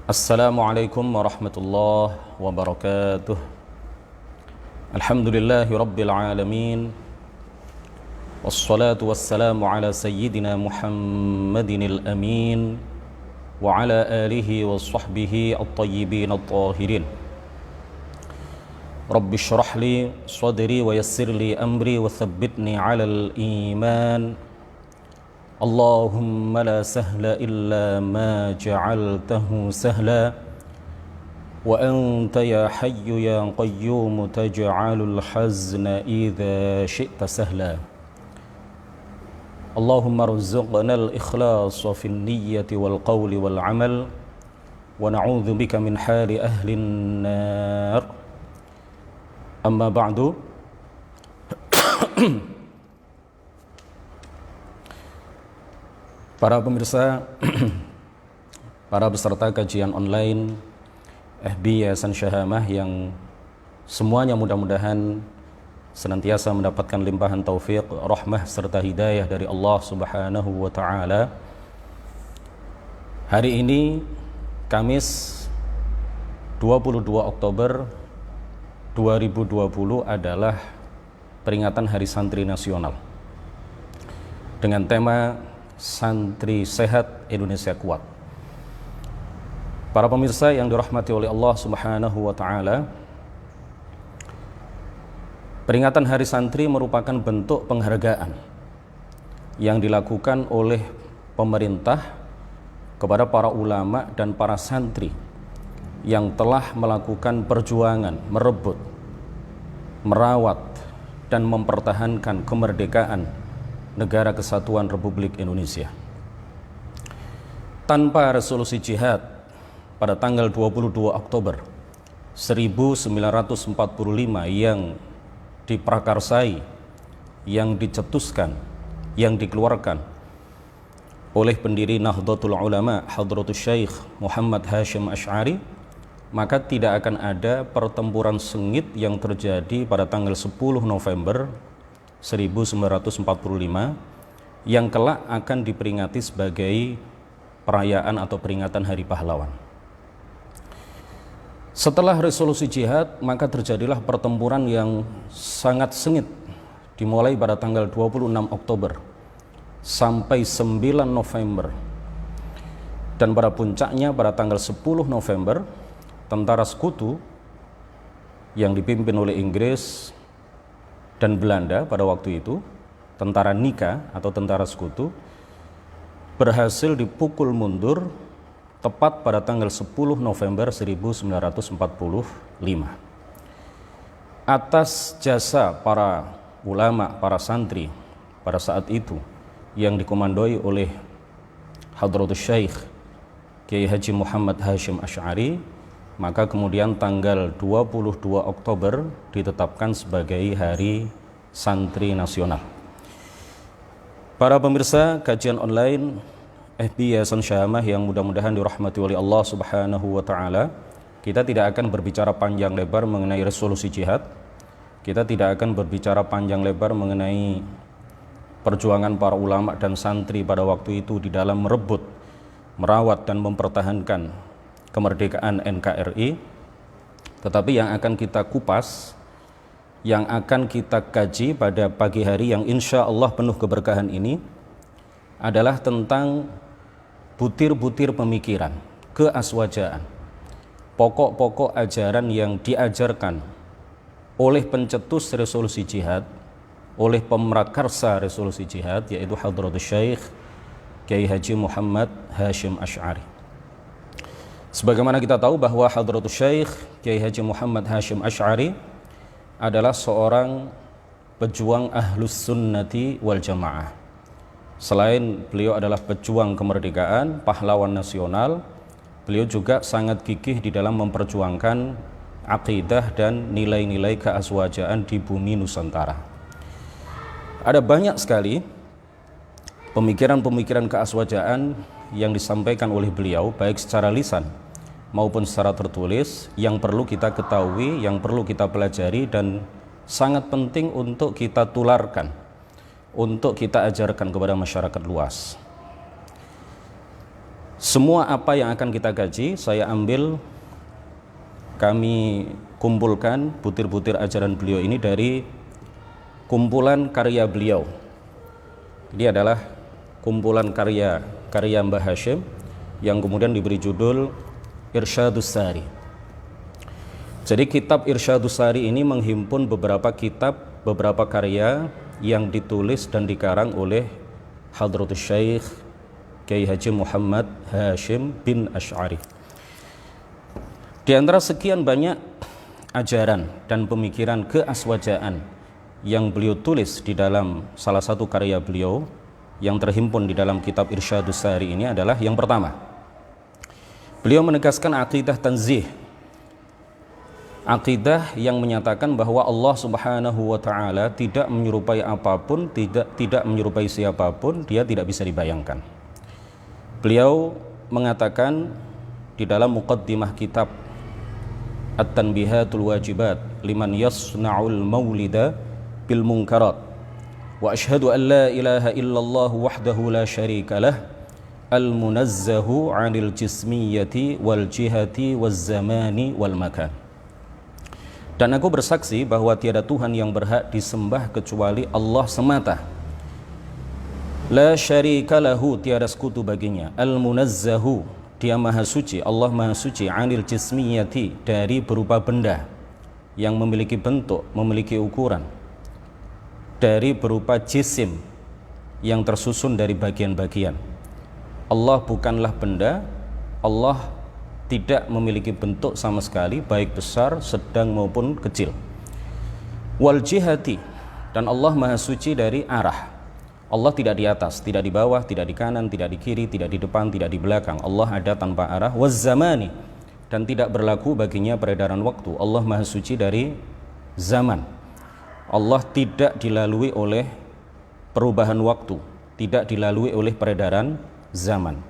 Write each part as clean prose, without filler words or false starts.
Assalamualaikum warahmatullahi wabarakatuh. Alhamdulillahi rabbil alamin. Wassalatu wassalamu ala sayyidina Muhammadin al-amin wa ala alihi wa sahbihi at-tayyibin at-tahirin. Rabbi shrah li sadri wa yassir li amri wa thabbitni ala al-iman. Allahumma la sahla illa ma ja'altahu sahla wa anta ya hayyu ya qayyum taj'alul hazna idha syi'ta sahla. Allahumma rzuqna al-ikhlasa fil niyyati wal qawli wal amal wa na'udzu bika min hali ahli an-nar. Amma ba'du. Para pemirsa, para peserta kajian online FB Yayasan Syahamah yang semuanya mudah-mudahan senantiasa mendapatkan limpahan taufik, rahmah serta hidayah dari Allah Subhanahu wa taala. Hari ini Kamis 22 Oktober 2020 adalah peringatan Hari Santri Nasional dengan tema Santri Sehat, Indonesia Kuat. Para pemirsa yang dirahmati oleh Allah Subhanahu wa taala, peringatan Hari Santri merupakan bentuk penghargaan yang dilakukan oleh pemerintah kepada para ulama dan para santri yang telah melakukan perjuangan merebut, merawat dan mempertahankan kemerdekaan Negara Kesatuan Republik Indonesia. Tanpa resolusi jihad pada tanggal 22 Oktober 1945 yang diprakarsai, yang dicetuskan, yang dikeluarkan oleh pendiri Nahdlatul Ulama Hadratus Syekh Muhammad Hashim Asy'ari, maka tidak akan ada pertempuran sengit yang terjadi pada tanggal 10 November 1945 yang kelak akan diperingati sebagai perayaan atau peringatan Hari Pahlawan. Setelah resolusi jihad, maka terjadilah pertempuran yang sangat sengit dimulai pada tanggal 26 Oktober sampai 9 November. Dan pada puncaknya pada tanggal 10 November, tentara sekutu yang dipimpin oleh Inggris dan Belanda pada waktu itu, tentara Nika atau tentara sekutu, berhasil dipukul mundur tepat pada tanggal 10 November 1945. Atas jasa para ulama, para santri pada saat itu yang dikomandoi oleh Hadratus Syekh Kiai Haji Muhammad Hashim Asy'ari, maka kemudian tanggal 22 Oktober ditetapkan sebagai Hari Santri Nasional. Para pemirsa kajian online FB Yayasan Syahamah yang mudah-mudahan dirahmati oleh Allah Subhanahu wa taala, kita tidak akan berbicara panjang lebar mengenai resolusi jihad. Kita tidak akan berbicara panjang lebar mengenai perjuangan para ulama dan santri pada waktu itu di dalam merebut, merawat dan mempertahankan kemerdekaan NKRI. Tetapi yang akan kita kupas, yang akan kita kaji pada pagi hari yang insya Allah penuh keberkahan ini adalah tentang butir-butir pemikiran, keaswajaan, pokok-pokok ajaran yang diajarkan oleh pencetus resolusi jihad, oleh pemrakarsa resolusi jihad, yaitu Hadratus Syekh Kiai Haji Muhammad Hashim Asy'ari. Sebagaimana kita tahu bahwa Hadratus Syekh Kiai Haji Muhammad Hashim Asy'ari adalah seorang pejuang Ahlus Sunnati wal Jamaah. Selain beliau adalah pejuang kemerdekaan, pahlawan nasional, beliau juga sangat gigih di dalam memperjuangkan akidah dan nilai-nilai keaswajaan di bumi Nusantara. Ada banyak sekali pemikiran-pemikiran keaswajaan yang disampaikan oleh beliau, baik secara lisan maupun secara tertulis, yang perlu kita ketahui, yang perlu kita pelajari dan sangat penting untuk kita tularkan, untuk kita ajarkan kepada masyarakat luas. Semua apa yang akan kita kaji, saya ambil, kami kumpulkan butir-butir ajaran beliau ini dari kumpulan karya beliau. Ini adalah kumpulan karya Mbah Hashim yang kemudian diberi judul Irsyadus Sari. Jadi kitab Irsyadus Sari ini menghimpun beberapa kitab, beberapa karya yang ditulis dan dikarang oleh Hadratus Syekh Kiai Haji Muhammad Hashim bin Asy'ari. Di antara sekian banyak ajaran dan pemikiran keaswajaan yang beliau tulis di dalam salah satu karya beliau yang terhimpun di dalam kitab Irsyadus Sari ini adalah yang pertama, beliau menegaskan akidah tanzih, akidah yang menyatakan bahwa Allah Subhanahu wa taala tidak menyerupai apapun, tidak menyerupai siapapun, dia tidak bisa dibayangkan. Beliau mengatakan di dalam muqaddimah kitab At-Tanbihatul Wajibat liman yasna'ul maulida bil munkarat wa asyhadu an la ilaha illallah wahdahu la syarika lah al-munazzahu 'anil jismiyyati wal jihati waz zamani wal makan. Dan aku bersaksi bahwa tiada Tuhan yang berhak disembah kecuali Allah semata. La syarika lahu, tiada sekutu baginya. Al-munazzahu, dia maha suci, Allah maha suci, 'anil jismiyati, dari berupa benda yang memiliki bentuk, memiliki ukuran, dari berupa jisim yang tersusun dari bagian-bagian. Allah bukanlah benda, Allah tidak memiliki bentuk sama sekali, baik besar, sedang maupun kecil. Wal jihati, dan Allah maha suci dari arah. Allah tidak di atas, tidak di bawah, tidak di kanan, tidak di kiri, tidak di depan, tidak di belakang. Allah ada tanpa arah. Waz zamani, dan tidak berlaku baginya peredaran waktu. Allah maha suci dari zaman. Allah tidak dilalui oleh perubahan waktu, tidak dilalui oleh peredaran zaman.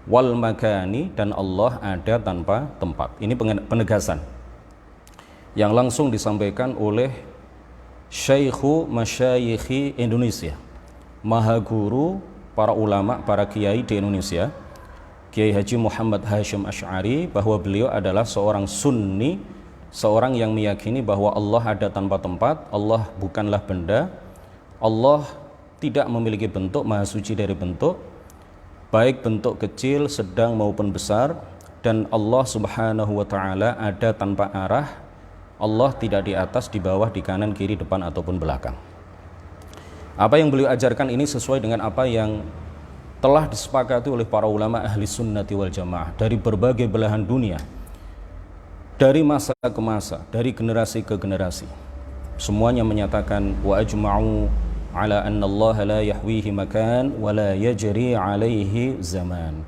Wal makani, dan Allah ada tanpa tempat. Ini penegasan yang langsung disampaikan oleh Syekhu Masyayikhi Indonesia, maha guru para ulama, para kiai di Indonesia, Kiai Haji Muhammad Hashim Asy'ari, bahwa beliau adalah seorang sunni, seorang yang meyakini bahwa Allah ada tanpa tempat, Allah bukanlah benda, Allah tidak memiliki bentuk, maha suci dari bentuk, baik bentuk kecil, sedang maupun besar, dan Allah Subhanahu wa taala ada tanpa arah. Allah tidak di atas, di bawah, di kanan, kiri, depan ataupun belakang. Apa yang beliau ajarkan ini sesuai dengan apa yang telah disepakati oleh para ulama ahli sunnati wal jamaah dari berbagai belahan dunia, dari masa ke masa, dari generasi ke generasi. Semuanya menyatakan wa ajma'u ala anna Allah la yahwihi makan wa la yajri alaihi zaman.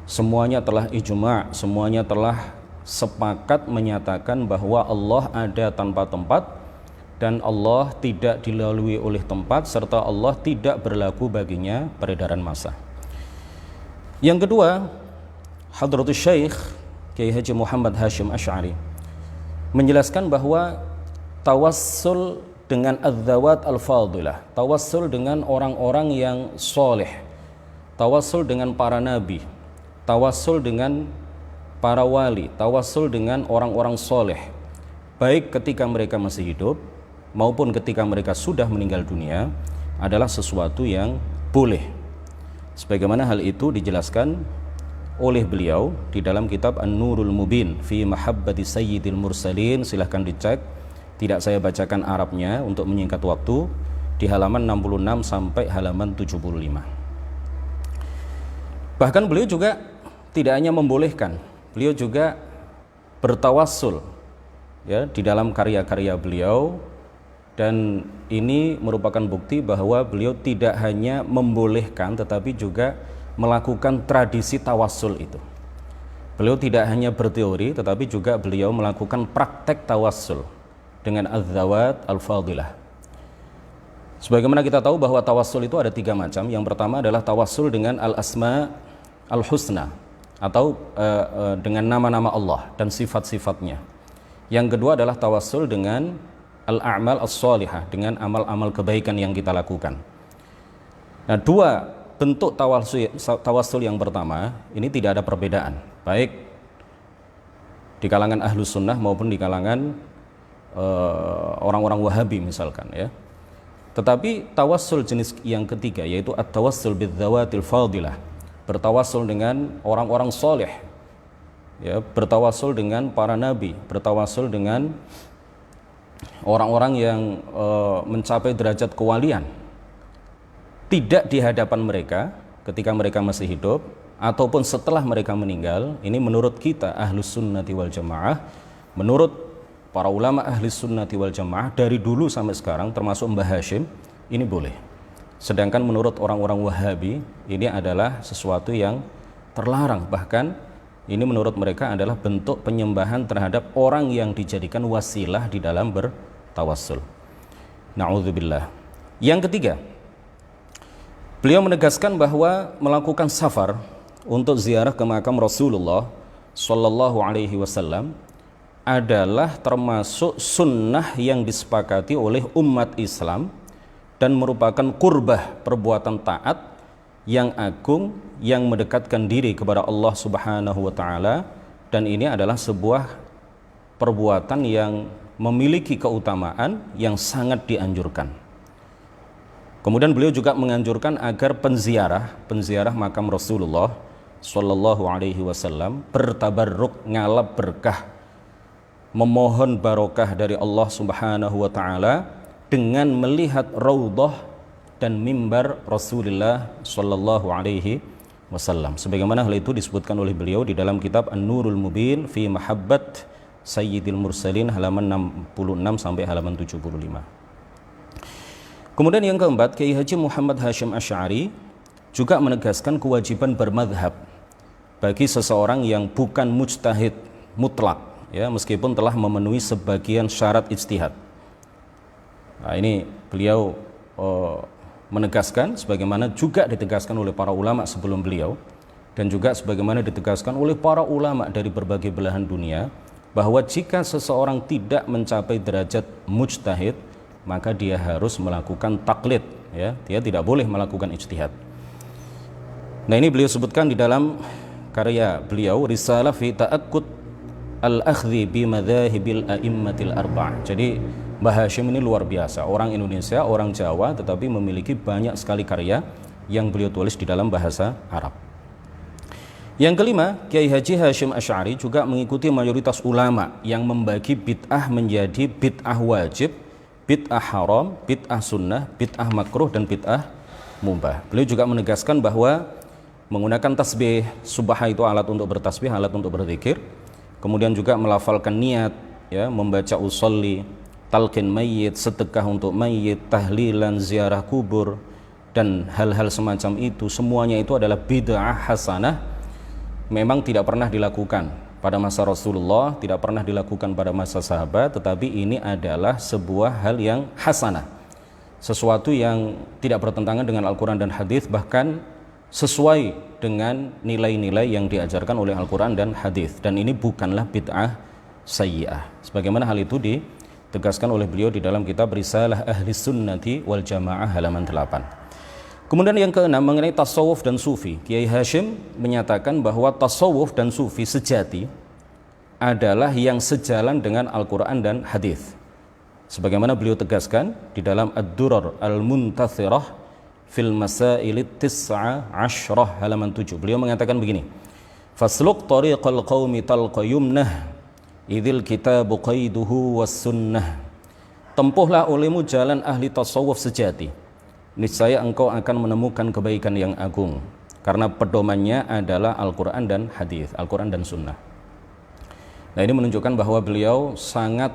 Semuanya telah ijma', semuanya telah sepakat menyatakan bahwa Allah ada tanpa tempat, dan Allah tidak dilalui oleh tempat, serta Allah tidak berlaku baginya peredaran massa. Yang kedua, Hadratus Syekh Kiai Haji Muhammad Hashim Asy'ari menjelaskan bahwa tawassul dengan adzawat al-fadilah, tawassul dengan orang-orang yang soleh, tawassul dengan para nabi, tawassul dengan para wali, tawassul dengan orang-orang soleh, baik ketika mereka masih hidup maupun ketika mereka sudah meninggal dunia, adalah sesuatu yang boleh. Sebagaimana hal itu dijelaskan oleh beliau di dalam kitab An-Nurul Mubin fi Mahabbati Sayyidil Mursalin. Silahkan dicek, tidak saya bacakan Arabnya untuk menyingkat waktu, di halaman 66 sampai halaman 75. Bahkan beliau juga tidak hanya membolehkan, beliau juga bertawassul ya di dalam karya-karya beliau. Dan ini merupakan bukti bahwa beliau tidak hanya membolehkan tetapi juga melakukan tradisi tawassul itu. Beliau tidak hanya berteori tetapi juga beliau melakukan praktek tawassul dengan adzawat al-fadilah. Sebagaimana kita tahu bahwa tawassul itu ada 3 macam. Yang pertama adalah tawassul dengan al-asma al-husna, atau dengan nama-nama Allah dan sifat-sifatnya. Yang kedua adalah tawassul dengan al-a'mal as-salihah, dengan amal-amal kebaikan yang kita lakukan. Nah, 2 bentuk tawassul yang pertama ini tidak ada perbedaan, baik di kalangan ahlus sunnah maupun di kalangan orang-orang Wahabi misalkan ya. Tetapi tawassul jenis yang ketiga yaitu at-tawassul bidzawatil fadilah, bertawassul dengan orang-orang soleh, ya, bertawassul dengan para nabi, bertawassul dengan orang-orang yang mencapai derajat kewalian, tidak di hadapan mereka ketika mereka masih hidup ataupun setelah mereka meninggal. Ini menurut kita ahlus sunnati wal jamaah, menurut para ulama ahli sunnati wal jamaah dari dulu sampai sekarang termasuk Mbah Hashim, ini boleh. Sedangkan menurut orang-orang Wahabi ini adalah sesuatu yang terlarang, bahkan ini menurut mereka adalah bentuk penyembahan terhadap orang yang dijadikan wasilah di dalam bertawassul. Na'udzubillah. Yang ketiga, beliau menegaskan bahwa melakukan safar untuk ziarah ke makam Rasulullah Sallallahu Alaihi Wasallam adalah termasuk sunnah yang disepakati oleh umat Islam dan merupakan qurbah, perbuatan taat yang agung yang mendekatkan diri kepada Allah Subhanahu wa taala, dan ini adalah sebuah perbuatan yang memiliki keutamaan yang sangat dianjurkan. Kemudian beliau juga menganjurkan agar penziarah makam Rasulullah Sallallahu Alaihi Wasallam bertabarruk, ngalap berkah, memohon barokah dari Allah Subhanahu wa taala dengan melihat raudhah dan mimbar Rasulullah Sallallahu Alaihi Wasallam, sebagaimana hal itu disebutkan oleh beliau di dalam kitab An-Nurul Mubin fi Mahabbat Sayyidil Mursalin halaman 66 sampai halaman 75. Kemudian yang keempat, Kiai Haji Muhammad Hashim Asy'ari juga menegaskan kewajiban bermadhab bagi seseorang yang bukan mujtahid mutlak, ya, meskipun telah memenuhi sebagian syarat ijtihad. Nah, ini beliau menegaskan sebagaimana juga ditegaskan oleh para ulama sebelum beliau, dan juga sebagaimana ditegaskan oleh para ulama dari berbagai belahan dunia, bahwa jika seseorang tidak mencapai derajat mujtahid, maka dia harus melakukan taklid, ya, dia tidak boleh melakukan ijtihad. Nah, ini beliau sebutkan di dalam karya beliau Risalah fi Ta'akkud Al-Akhdhi bi Madzahibil A'immatil Arba'ah. Jadi Mbah Hashim ini luar biasa, orang Indonesia, orang Jawa, tetapi memiliki banyak sekali karya yang beliau tulis di dalam bahasa Arab. Yang kelima, Kiai Haji Hashim Asy'ari juga mengikuti mayoritas ulama yang membagi bid'ah menjadi bid'ah wajib, bid'ah haram, bid'ah sunnah, bid'ah makruh, dan bid'ah mubah. Beliau juga menegaskan bahwa menggunakan tasbih, subhah itu alat untuk bertasbih, alat untuk berzikir, kemudian juga melafalkan niat, ya, membaca usolli, talqin mayyit, sedekah untuk mayyit, tahlilan, ziarah kubur, dan hal-hal semacam itu, semuanya itu adalah bid'ah hasanah. Memang tidak pernah dilakukan pada masa Rasulullah, tidak pernah dilakukan pada masa sahabat, tetapi ini adalah sebuah hal yang hasanah, sesuatu yang tidak bertentangan dengan Al-Quran dan hadis, bahkan sesuai dengan nilai-nilai yang diajarkan oleh Al-Quran dan hadis, dan ini bukanlah bid'ah sayyi'ah, sebagaimana hal itu ditegaskan oleh beliau di dalam kitab Risalah Ahli Sunnati wal Jamaah halaman 8. Kemudian yang keenam, mengenai tasawuf dan sufi, Kiai Hashim menyatakan bahwa tasawuf dan sufi sejati adalah yang sejalan dengan Al-Quran dan hadis, sebagaimana beliau tegaskan di dalam Ad-Durar Al-Muntathirah fil Masailit Tis'a Ashrah halaman 7. Beliau mengatakan begini: Fasluk tariqal qawmi talqa yumnah idhil kitabu qaiduhu was sunnah. Tempuhlah olehmu jalan ahli tasawuf sejati, niscaya engkau akan menemukan kebaikan yang agung, karena pedomannya adalah Al-Quran dan hadis, Al-Quran dan sunnah. Nah, ini menunjukkan bahwa beliau sangat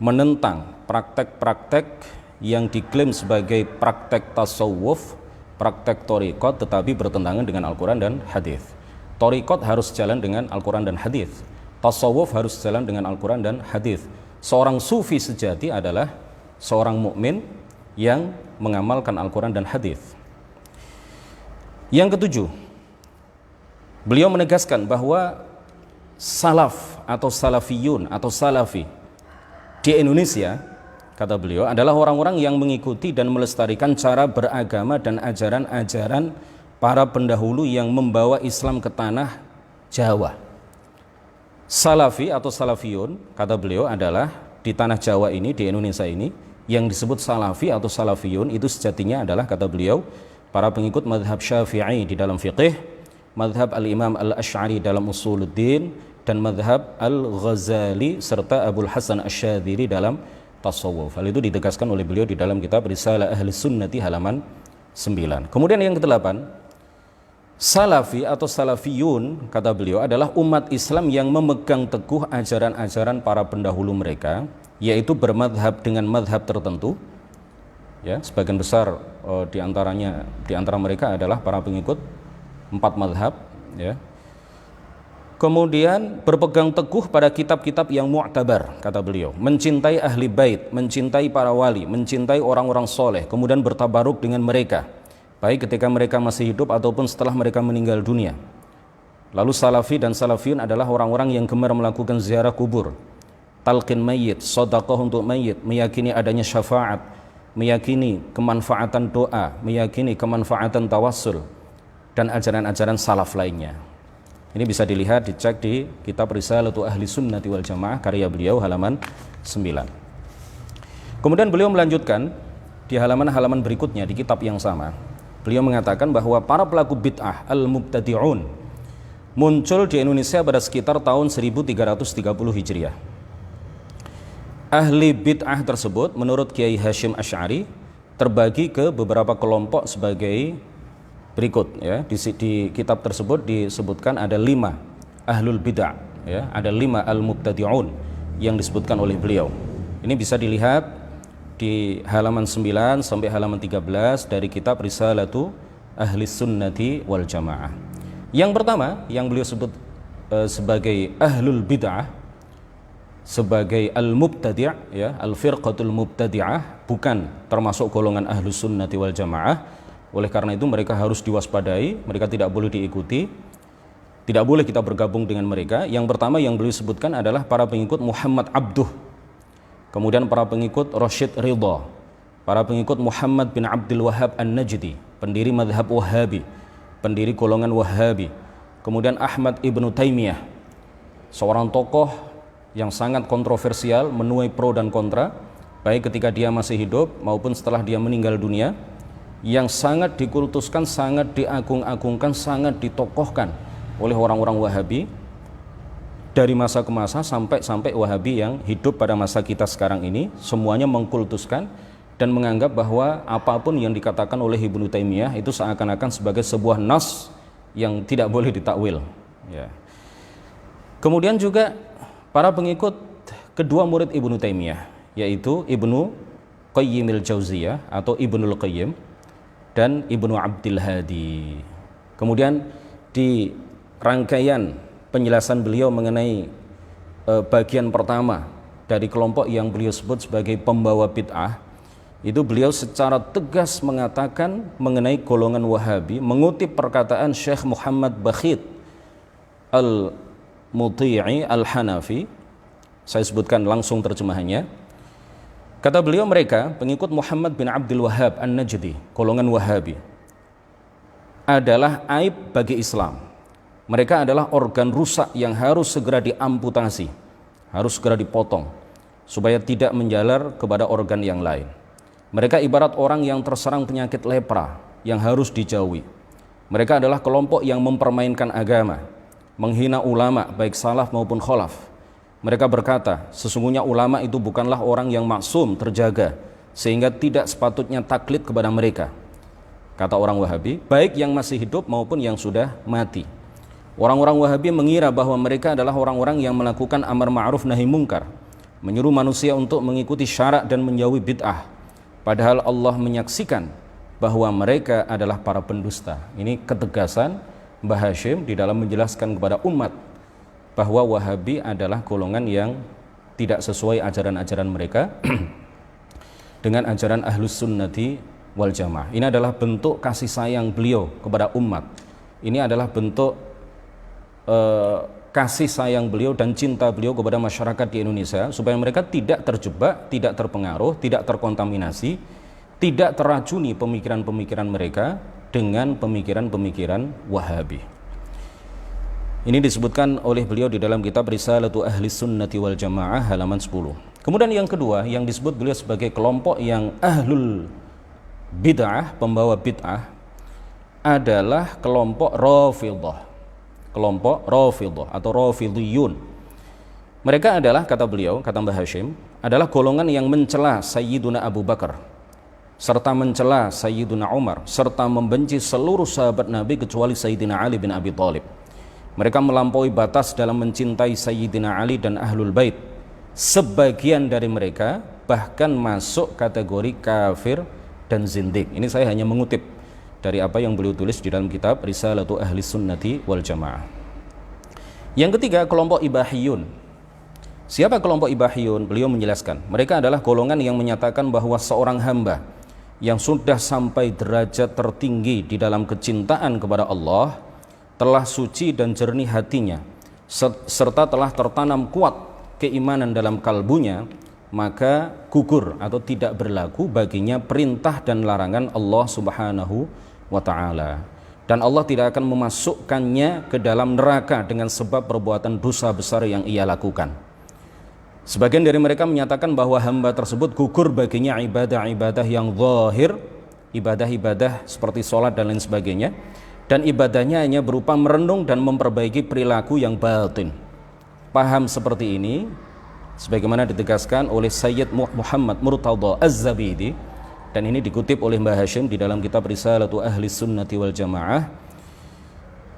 menentang praktek-praktek yang diklaim sebagai praktek tasawuf, praktek thariqat, tetapi bertentangan dengan Al-Quran dan hadis. Thariqat harus jalan dengan Al-Quran dan hadis, tasawuf harus jalan dengan Al-Quran dan hadis. Seorang sufi sejati adalah seorang mukmin yang mengamalkan Al-Quran dan hadis. Yang ketujuh, beliau menegaskan bahwa salaf atau salafiyun atau salafi di Indonesia, kata beliau, adalah orang-orang yang mengikuti dan melestarikan cara beragama dan ajaran-ajaran para pendahulu yang membawa Islam ke tanah Jawa. Salafi atau salafiyun, kata beliau, adalah di tanah Jawa ini, di Indonesia ini, yang disebut salafi atau salafiyun itu sejatinya adalah, kata beliau, para pengikut madhab Syafi'i di dalam fiqih, madhab al-Imam al-Ash'ari dalam usuluddin, dan madhab al-Ghazali serta Abul Hasan Asy-Syadzili dalam tasawuf. Hal itu ditegaskan oleh beliau di dalam kitab Risalah Ahli Sunnati halaman 9. Kemudian yang ke-8, Salafi atau salafiyun, kata beliau, adalah umat Islam yang memegang teguh ajaran-ajaran para pendahulu mereka, yaitu bermadhab dengan madhab tertentu. Ya, sebagian besar di antara mereka adalah para pengikut 4 madhab. Ya. Kemudian berpegang teguh pada kitab-kitab yang mu'tabar, kata beliau, mencintai ahli bait, mencintai para wali, mencintai orang-orang soleh, kemudian bertabaruk dengan mereka, baik ketika mereka masih hidup ataupun setelah mereka meninggal dunia. Lalu salafi dan salafiyun adalah orang-orang yang gemar melakukan ziarah kubur, talqin mayit, sedekah untuk mayit, meyakini adanya syafaat, meyakini kemanfaatan doa, meyakini kemanfaatan tawassul, dan ajaran-ajaran salaf lainnya. Ini bisa dilihat, dicek di kitab Risalatu Ahli Sunnati wal Jamaah karya beliau halaman 9. Kemudian beliau melanjutkan di halaman-halaman berikutnya di kitab yang sama. Beliau mengatakan bahwa para pelaku bid'ah al-mubtadi'un muncul di Indonesia pada sekitar tahun 1330 Hijriah. Ahli bid'ah tersebut menurut Kiai Hasyim Asy'ari terbagi ke beberapa kelompok sebagai berikut, ya. Di kitab tersebut disebutkan ada 5 ahlul bid'ah, ya. Ada 5 al-mubtadi'un yang disebutkan oleh beliau. Ini bisa dilihat di halaman 9 sampai halaman 13 dari kitab Risalatu Ahli Sunnati wal Jamaah. Yang pertama yang beliau sebut sebagai ahlul bid'ah, sebagai al-mubtadi', ya, al-firqatul mubtadi'ah, bukan termasuk golongan Ahlus Sunnati wal Jamaah. Oleh karena itu mereka harus diwaspadai, mereka tidak boleh diikuti, tidak boleh kita bergabung dengan mereka. Yang pertama yang beliau sebutkan adalah para pengikut Muhammad Abduh, kemudian para pengikut Rashid Ridha, para pengikut Muhammad bin Abdul Wahhab An-Najdi, pendiri madhab Wahhabi, pendiri golongan Wahhabi. Kemudian Ahmad Ibnu Taimiyah, seorang tokoh yang sangat kontroversial, menuai pro dan kontra, baik ketika dia masih hidup maupun setelah dia meninggal dunia, yang sangat dikultuskan, sangat diagung-agungkan, sangat ditokohkan oleh orang-orang Wahhabi dari masa ke masa sampai Wahhabi yang hidup pada masa kita sekarang ini, semuanya mengkultuskan dan menganggap bahwa apapun yang dikatakan oleh Ibnu Taimiyah itu seakan-akan sebagai sebuah nas yang tidak boleh ditakwil, ya. Kemudian juga para pengikut kedua murid Ibnu Taimiyah, yaitu Ibnu Qayyimil Jauziyah atau Ibnul Qayyim dan Ibnu Abdul Hadi. Kemudian di rangkaian penjelasan beliau mengenai bagian pertama dari kelompok yang beliau sebut sebagai pembawa bid'ah, itu beliau secara tegas mengatakan mengenai golongan Wahhabi, mengutip perkataan Syekh Muhammad Bakhit Al-Muti'i Al-Hanafi. Saya sebutkan langsung terjemahannya. Kata beliau, mereka pengikut Muhammad bin Abdul Wahhab An-Najdi, golongan Wahhabi, adalah aib bagi Islam. Mereka adalah organ rusak yang harus segera diamputasi, harus segera dipotong supaya tidak menjalar kepada organ yang lain. Mereka ibarat orang yang terserang penyakit lepra yang harus dijauhi. Mereka adalah kelompok yang mempermainkan agama, menghina ulama baik salaf maupun khalaf. Mereka berkata, sesungguhnya ulama itu bukanlah orang yang maksum, terjaga, sehingga tidak sepatutnya taklid kepada mereka. Kata orang Wahhabi, baik yang masih hidup maupun yang sudah mati. Orang-orang Wahhabi mengira bahwa mereka adalah orang-orang yang melakukan amar ma'ruf nahi mungkar, menyuruh manusia untuk mengikuti syarak dan menjauhi bid'ah. Padahal Allah menyaksikan bahwa mereka adalah para pendusta. Ini ketegasan Mbah Hasyim di dalam menjelaskan kepada umat bahwa Wahhabi adalah golongan yang tidak sesuai ajaran-ajaran mereka dengan ajaran Ahlus Sunnati wal Jamaah. Ini adalah bentuk kasih sayang beliau kepada umat. Ini adalah bentuk kasih sayang beliau dan cinta beliau kepada masyarakat di Indonesia, supaya mereka tidak terjebak, tidak terpengaruh, tidak terkontaminasi, tidak teracuni pemikiran-pemikiran mereka dengan pemikiran-pemikiran Wahabi. Ini disebutkan oleh beliau di dalam kitab Risalatu Ahli Sunnati wal Jamaah halaman 10. Kemudian yang kedua, yang disebut beliau sebagai kelompok yang ahlul bid'ah, pembawa bid'ah, adalah kelompok Rafidhah. Kelompok Rafidhah atau Rafidhiyun. Mereka adalah, kata beliau, kata Mbah Hashim, adalah golongan yang mencela Sayyiduna Abu Bakar, serta mencela Sayyiduna Umar, serta membenci seluruh sahabat Nabi kecuali Sayyidina Ali bin Abi Thalib. Mereka melampaui batas dalam mencintai Sayyidina Ali dan Ahlul Bait. Sebagian dari mereka bahkan masuk kategori kafir dan zindik. Ini saya hanya mengutip dari apa yang beliau tulis di dalam kitab Risalatu Ahli Sunnati wal Jamaah. Yang ketiga, kelompok Ibahiyun. Siapa kelompok Ibahiyun? Beliau menjelaskan, mereka adalah golongan yang menyatakan bahwa seorang hamba yang sudah sampai derajat tertinggi di dalam kecintaan kepada Allah, telah suci dan jernih hatinya, serta telah tertanam kuat keimanan dalam kalbunya, maka gugur atau tidak berlaku baginya perintah dan larangan Allah Subhanahu wa ta'ala, dan Allah tidak akan memasukkannya ke dalam neraka dengan sebab perbuatan dosa besar yang ia lakukan. Sebagian dari mereka menyatakan bahwa hamba tersebut gugur baginya ibadah-ibadah yang zahir, ibadah-ibadah seperti sholat dan lain sebagainya, dan ibadahnya hanya berupa merenung dan memperbaiki perilaku yang batin. Paham seperti ini sebagaimana ditegaskan oleh Sayyid Muhammad Murtadha Az-Zabidi, dan ini dikutip oleh Mbah Hashim di dalam kitab Risalatu Ahli Sunnati wal Jamaah.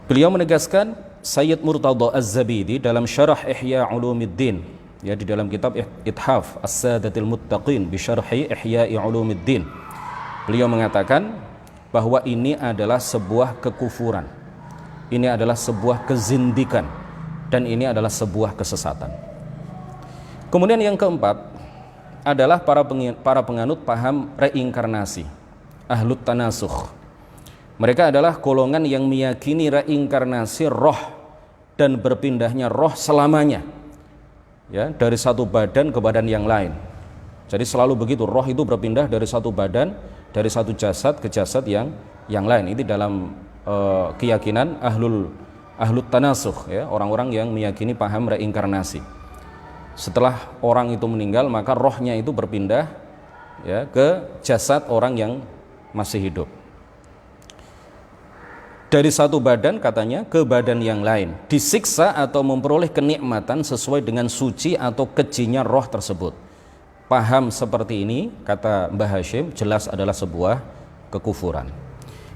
Beliau menegaskan, Sayyid Murtadha Az-Zabidi dalam Syarah Ihya Ulumiddin, ya, di dalam kitab Ithaf As-Sadatil Muttaqin bi Syarhi Ihya'i Ulumiddin, beliau mengatakan bahwa ini adalah sebuah kekufuran, ini adalah sebuah kezindikan, dan ini adalah sebuah kesesatan. Kemudian yang keempat adalah para penganut paham reinkarnasi, ahlut tanasukh. Mereka adalah golongan yang meyakini reinkarnasi roh dan berpindahnya roh selamanya, ya, dari satu badan ke badan yang lain. Jadi selalu begitu, roh itu berpindah dari satu badan, dari satu jasad ke jasad yang lain. Itu dalam keyakinan ahlut tanasukh, ya, orang-orang yang meyakini paham reinkarnasi. Setelah orang itu meninggal, maka rohnya itu berpindah, ya, ke jasad orang yang masih hidup. Dari satu badan, katanya, ke badan yang lain, disiksa atau memperoleh kenikmatan sesuai dengan suci atau kejinya roh tersebut. Paham seperti ini, kata Mbah Hashim, jelas adalah sebuah kekufuran.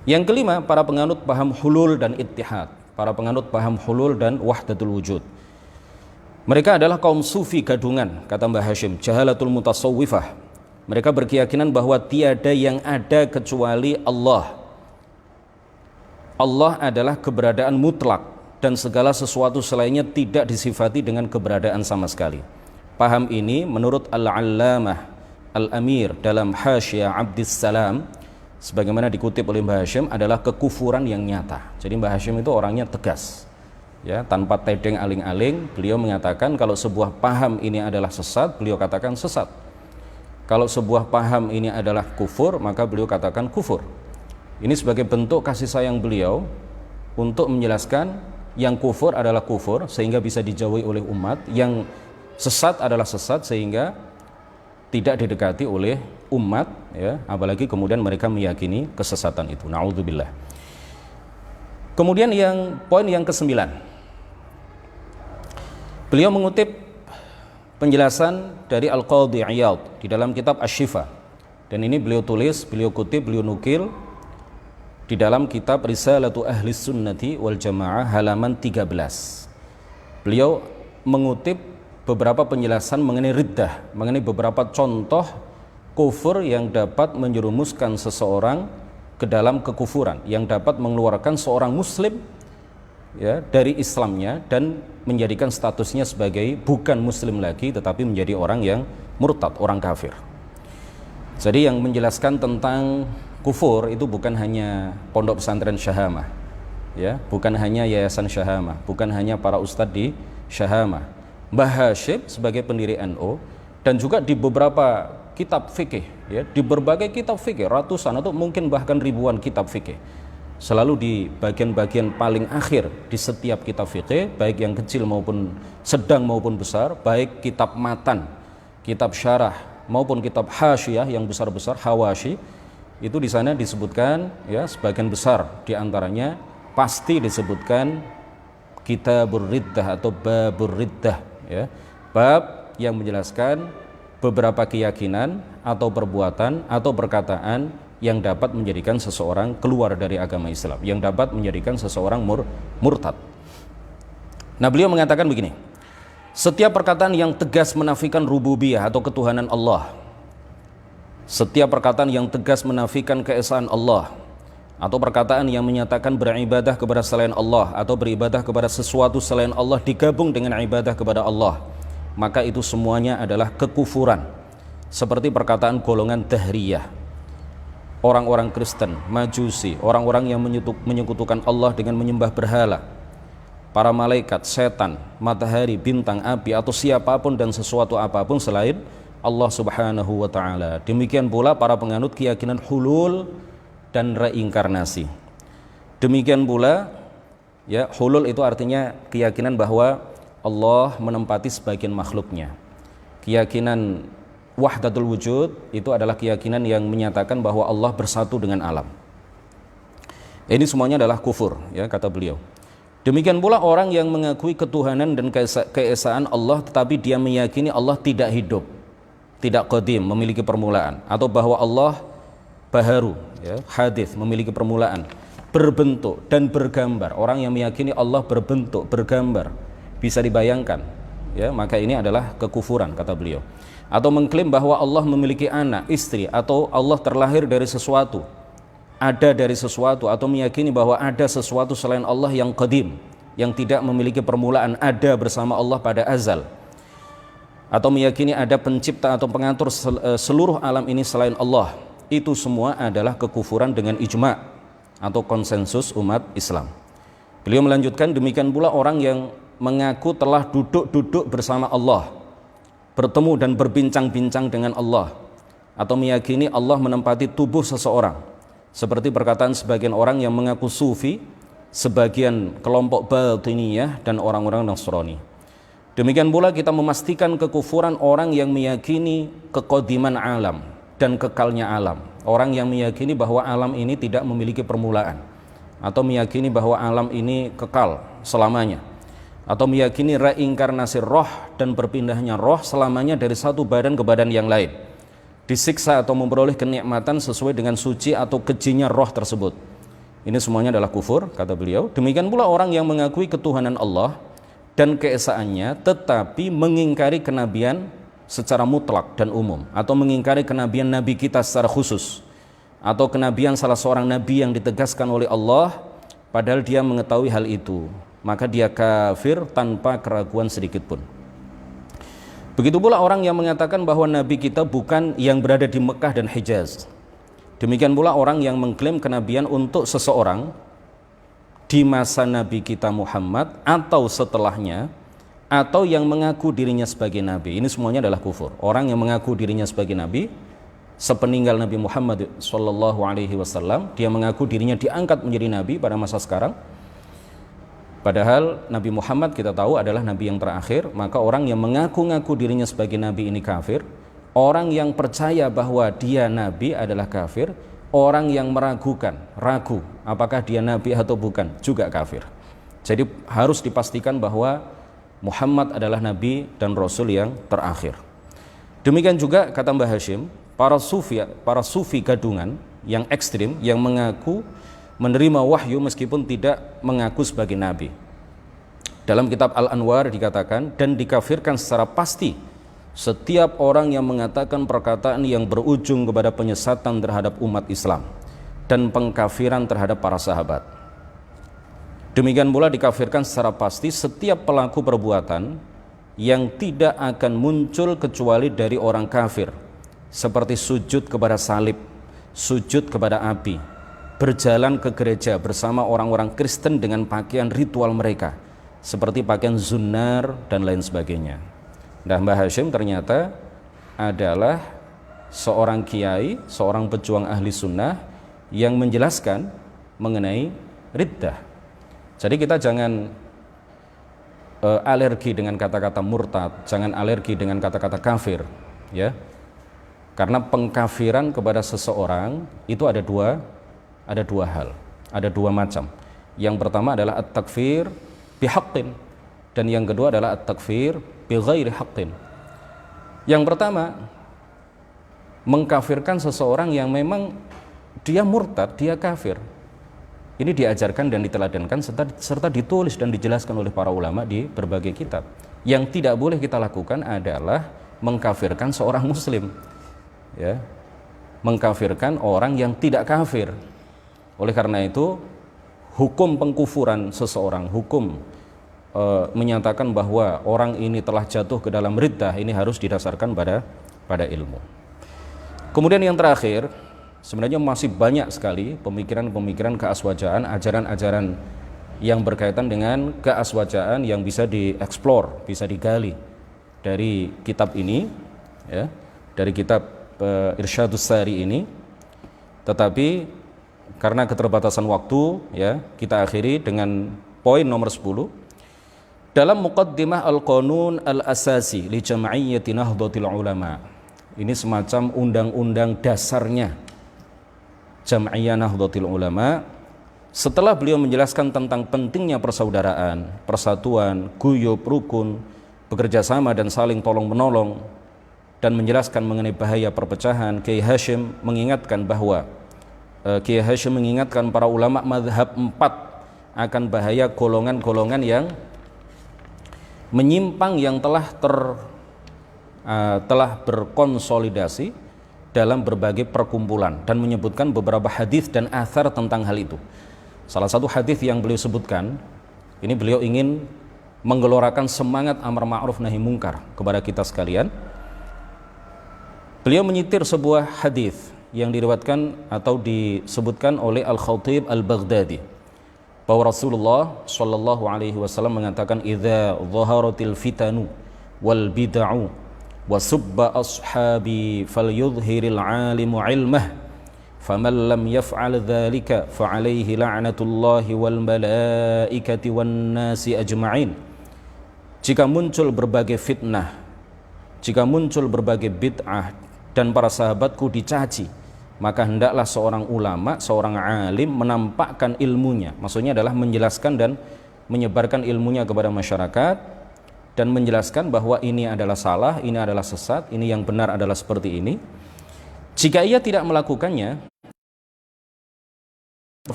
Yang kelima, para penganut paham hulul dan ittihad, para penganut paham hulul dan wahdatul wujud. Mereka adalah kaum sufi gadungan, kata Mbah Hashim, jahalatul mutasawwifah. Mereka berkeyakinan bahwa tiada yang ada kecuali Allah. Allah adalah keberadaan mutlak, dan segala sesuatu selainnya tidak disifati dengan keberadaan sama sekali. Paham ini menurut Al-Allamah Al-Amir dalam Hasyiah Abdissalam, sebagaimana dikutip oleh Mbah Hashim, adalah kekufuran yang nyata. Jadi Mbah Hashim itu orangnya tegas, ya, tanpa tedeng aling-aling. Beliau mengatakan kalau sebuah paham ini adalah sesat, beliau katakan sesat. Kalau sebuah paham ini adalah kufur, maka beliau katakan kufur. Ini sebagai bentuk kasih sayang beliau untuk menjelaskan yang kufur adalah kufur sehingga bisa dijauhi oleh umat, yang sesat adalah sesat sehingga tidak didekati oleh umat, ya, apalagi kemudian mereka meyakini kesesatan itu. Na'udzubillah. Kemudian poin yang ke-9, beliau mengutip penjelasan dari Al-Qadhi Iyad di dalam kitab Asy-Syifa, dan ini beliau tulis, beliau kutip, beliau nukil di dalam kitab Risalatu Ahli Sunnati wal Jamaah halaman 13. Beliau mengutip beberapa penjelasan mengenai riddah, mengenai beberapa contoh kufur yang dapat menjerumuskan seseorang ke dalam kekufuran, yang dapat mengeluarkan seorang muslim, ya, dari Islamnya dan menjadikan statusnya sebagai bukan muslim lagi, tetapi menjadi orang yang murtad, orang kafir. Jadi yang menjelaskan tentang kufur itu bukan hanya pondok pesantren Syahamah, ya, bukan hanya Yayasan Syahamah, bukan hanya para ustadz di Syahamah. Mbah Hashim sebagai pendiri NU, dan juga di beberapa kitab fikih, ya, di berbagai kitab fikih, ratusan atau mungkin bahkan ribuan kitab fikih, selalu di bagian-bagian paling akhir di setiap kitab fikih, baik yang kecil maupun sedang maupun besar, baik kitab matan, kitab syarah maupun kitab hasyiyah yang besar-besar, hawashi, itu di sana disebutkan, ya, sebagian besar diantaranya pasti disebutkan kitabur riddah atau babur riddah, ya, bab yang menjelaskan beberapa keyakinan atau perbuatan atau perkataan yang dapat menjadikan seseorang keluar dari agama Islam, yang dapat menjadikan seseorang murtad. Nah, beliau mengatakan begini, setiap perkataan yang tegas menafikan rububiyah atau ketuhanan Allah, setiap perkataan yang tegas menafikan keesaan Allah, atau perkataan yang menyatakan beribadah kepada selain Allah atau beribadah kepada sesuatu selain Allah digabung dengan ibadah kepada Allah, maka itu semuanya adalah kekufuran. Seperti perkataan golongan Dahriyah, orang-orang Kristen, Majusi, orang-orang yang menyekutukan Allah dengan menyembah berhala, para malaikat, setan, matahari, bintang, api, atau siapapun dan sesuatu apapun selain Allah Subhanahu wa ta'ala. Demikian pula para penganut keyakinan hulul dan reinkarnasi. Demikian pula, ya, hulul itu artinya keyakinan bahwa Allah menempati sebagian makhluknya. Keyakinan wahdatul wujud itu adalah keyakinan yang menyatakan bahwa Allah bersatu dengan alam. Ini semuanya adalah kufur, ya, kata beliau. Demikian pula orang yang mengakui ketuhanan dan keesaan Allah tetapi dia meyakini Allah tidak hidup, tidak qadim, memiliki permulaan, atau bahwa Allah baharu, ya, hadits, memiliki permulaan, berbentuk dan bergambar. Orang yang meyakini Allah berbentuk, bergambar, bisa dibayangkan, ya, maka ini adalah kekufuran, kata beliau. Atau mengklaim bahwa Allah memiliki anak, istri, atau Allah terlahir dari sesuatu, ada dari sesuatu, atau meyakini bahwa ada sesuatu selain Allah yang qadim, yang tidak memiliki permulaan, ada bersama Allah pada azal, atau meyakini ada pencipta atau pengatur seluruh alam ini selain Allah. Itu semua adalah kekufuran dengan ijma' atau konsensus umat Islam. Beliau melanjutkan, demikian pula orang yang mengaku telah duduk-duduk bersama Allah, bertemu dan berbincang-bincang dengan Allah, atau meyakini Allah menempati tubuh seseorang, seperti perkataan sebagian orang yang mengaku sufi, sebagian kelompok batiniyah dan orang-orang Nasrani. Demikian pula kita memastikan kekufuran orang yang meyakini kekodiman alam dan kekalnya alam, orang yang meyakini bahwa alam ini tidak memiliki permulaan, atau meyakini bahwa alam ini kekal selamanya, atau meyakini reinkarnasi roh dan berpindahnya roh selamanya dari satu badan ke badan yang lain, disiksa atau memperoleh kenikmatan sesuai dengan suci atau kejinya roh tersebut. Ini semuanya adalah kufur, kata beliau. Demikian pula orang yang mengakui ketuhanan Allah dan keesaannya tetapi mengingkari kenabian secara mutlak dan umum, atau mengingkari kenabian Nabi kita secara khusus, atau kenabian salah seorang Nabi yang ditegaskan oleh Allah padahal dia mengetahui hal itu, maka dia kafir tanpa keraguan sedikit pun. Begitu pula orang yang mengatakan bahwa Nabi kita bukan yang berada di Mekah dan Hijaz. Demikian pula orang yang mengklaim kenabian untuk seseorang di masa Nabi kita Muhammad atau setelahnya, atau yang mengaku dirinya sebagai Nabi. Ini semuanya adalah kufur. Orang yang mengaku dirinya sebagai Nabi sepeninggal Nabi Muhammad SAW, dia mengaku dirinya diangkat menjadi Nabi pada masa sekarang, padahal Nabi Muhammad kita tahu adalah Nabi yang terakhir. Maka orang yang mengaku-ngaku dirinya sebagai Nabi ini kafir. Orang yang percaya bahwa dia Nabi adalah kafir. Orang yang ragu apakah dia Nabi atau bukan, juga kafir. Jadi harus dipastikan bahwa Muhammad adalah Nabi dan Rasul yang terakhir. Demikian juga kata Mbah Hashim, para sufi gadungan yang ekstrim, yang mengaku menerima wahyu meskipun tidak mengaku sebagai Nabi. Dalam kitab Al-Anwar dikatakan, dan dikafirkan secara pasti setiap orang yang mengatakan perkataan yang berujung kepada penyesatan terhadap umat Islam dan pengkafiran terhadap para sahabat. Demikian pula dikafirkan secara pasti setiap pelaku perbuatan yang tidak akan muncul kecuali dari orang kafir, seperti sujud kepada salib, sujud kepada api, berjalan ke gereja bersama orang-orang Kristen dengan pakaian ritual mereka seperti pakaian zunnar dan lain sebagainya. Nah, Mbah Hashim ternyata adalah seorang kiai, seorang pejuang ahli sunnah yang menjelaskan mengenai riddah. Jadi kita jangan alergi dengan kata-kata murtad, jangan alergi dengan kata-kata kafir, ya. Karena pengkafiran kepada seseorang itu ada dua hal, ada dua macam. Yang pertama adalah at-takfir bihaqqin, dan yang kedua adalah at-takfir bighairi haqqin. Yang pertama, mengkafirkan seseorang yang memang dia murtad, dia kafir. Ini diajarkan dan diteladankan serta ditulis dan dijelaskan oleh para ulama di berbagai kitab. Yang tidak boleh kita lakukan adalah mengkafirkan seorang muslim, ya, mengkafirkan orang yang tidak kafir. Oleh karena itu, hukum pengkufuran seseorang, hukum menyatakan bahwa orang ini telah jatuh ke dalam riddah, ini harus didasarkan pada ilmu. Kemudian yang terakhir, sebenarnya masih banyak sekali pemikiran-pemikiran keaswajaan, ajaran-ajaran yang berkaitan dengan keaswajaan yang bisa dieksplor, bisa digali dari kitab ini, ya, dari kitab Irsyadus Sari ini. Tetapi karena keterbatasan waktu, ya, kita akhiri dengan poin nomor 10. Dalam Muqaddimah Al-Qanun Al-Asasi li Jam'iyyati Nahdlatul Ulama. Ini semacam undang-undang dasarnya Jam'iyyah Nahdlatul Ulama. Setelah beliau menjelaskan tentang pentingnya persaudaraan, persatuan, guyub, rukun, bekerja sama dan saling tolong-menolong, dan menjelaskan mengenai bahaya perpecahan, Kiai Hashim mengingatkan para ulama mazhab 4 akan bahaya golongan-golongan yang menyimpang, yang telah berkonsolidasi dalam berbagai perkumpulan, dan menyebutkan beberapa hadis dan athar tentang hal itu. Salah satu hadis yang beliau sebutkan, ini beliau ingin menggelorakan semangat amar ma'ruf nahi mungkar kepada kita sekalian. Beliau menyitir sebuah hadis yang diriwayatkan atau disebutkan oleh Al-Khatib Al-Baghdadi, bahwa Rasulullah sallallahu alaihi wasallam mengatakan, idza dhaharatil fitanu wal bid'u wa subba ashabi falyudhhiril alimu ilmah faman lam yaf'al dzalika fa alaihi la'natullahi wal malaikati wan nasi ajma'in. Jika muncul berbagai fitnah, jika muncul berbagai bid'ah dan para sahabatku dicaci, maka hendaklah seorang ulama, seorang alim menampakkan ilmunya. Maksudnya adalah menjelaskan dan menyebarkan ilmunya kepada masyarakat, dan menjelaskan bahwa ini adalah salah, ini adalah sesat, ini yang benar adalah seperti ini. Jika ia tidak melakukannya,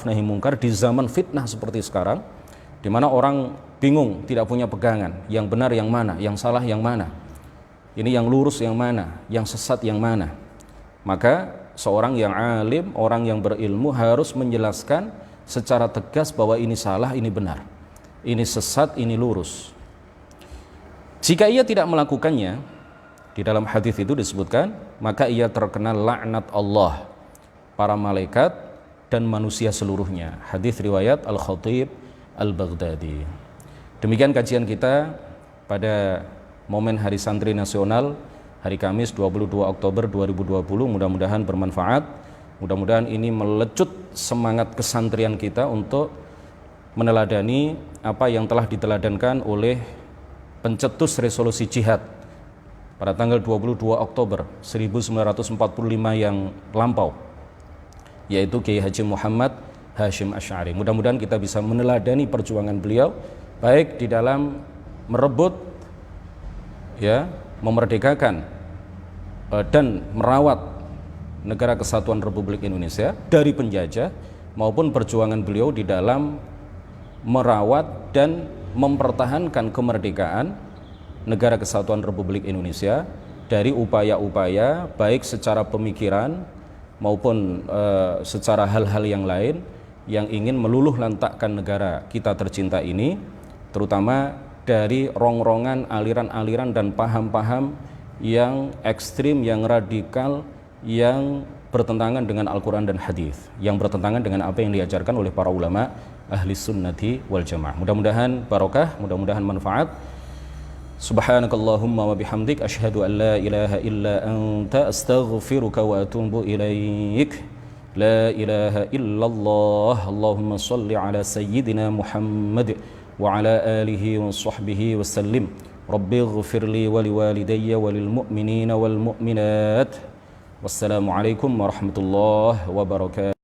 nahi mungkar di zaman fitnah seperti sekarang, di mana orang bingung, tidak punya pegangan, yang benar yang mana, yang salah yang mana, ini yang lurus yang mana, yang sesat yang mana, maka seorang yang alim, orang yang berilmu harus menjelaskan secara tegas bahwa ini salah, ini benar, ini sesat, ini lurus. Jika ia tidak melakukannya, di dalam hadis itu disebutkan, maka ia terkena laknat Allah, para malaikat, dan manusia seluruhnya. Hadis riwayat Al-Khatib Al-Baghdadi. Demikian kajian kita pada momen Hari Santri Nasional, hari Kamis 22 Oktober 2020. Mudah-mudahan bermanfaat. Mudah-mudahan ini melecut semangat kesantrian kita untuk meneladani apa yang telah diteladankan oleh pencetus resolusi jihad pada tanggal 22 Oktober 1945 yang lampau, yaitu Kiai Haji Muhammad Hashim Asy'ari. Mudah-mudahan kita bisa meneladani perjuangan beliau, baik di dalam merebut, ya, memerdekakan dan merawat negara kesatuan Republik Indonesia dari penjajah, maupun perjuangan beliau di dalam merawat dan mempertahankan kemerdekaan negara kesatuan Republik Indonesia dari upaya-upaya baik secara pemikiran maupun secara hal-hal yang lain yang ingin meluluh lantakkan negara kita tercinta ini, terutama dari rongrongan aliran-aliran dan paham-paham yang ekstrim, yang radikal, yang bertentangan dengan Al-Quran dan Hadis, yang bertentangan dengan apa yang diajarkan oleh para ulama ahli sunnati wal jamaah. Mudah-mudahan barokah, mudah-mudahan manfaat. Subhanakallahumma wa bihamdik, asyhadu an la ilaha illa anta, astaghfiruka wa atubu ilaik. La ilaha illallah. Allahumma salli ala sayyidina Muhammad wa ala alihi wa sahbihi wa sallim. Rabbi ighfir li wa liwalidayya wa lil mu'minina wal mu'minat. Wassalamualaikum warahmatullahi wabarakatuh.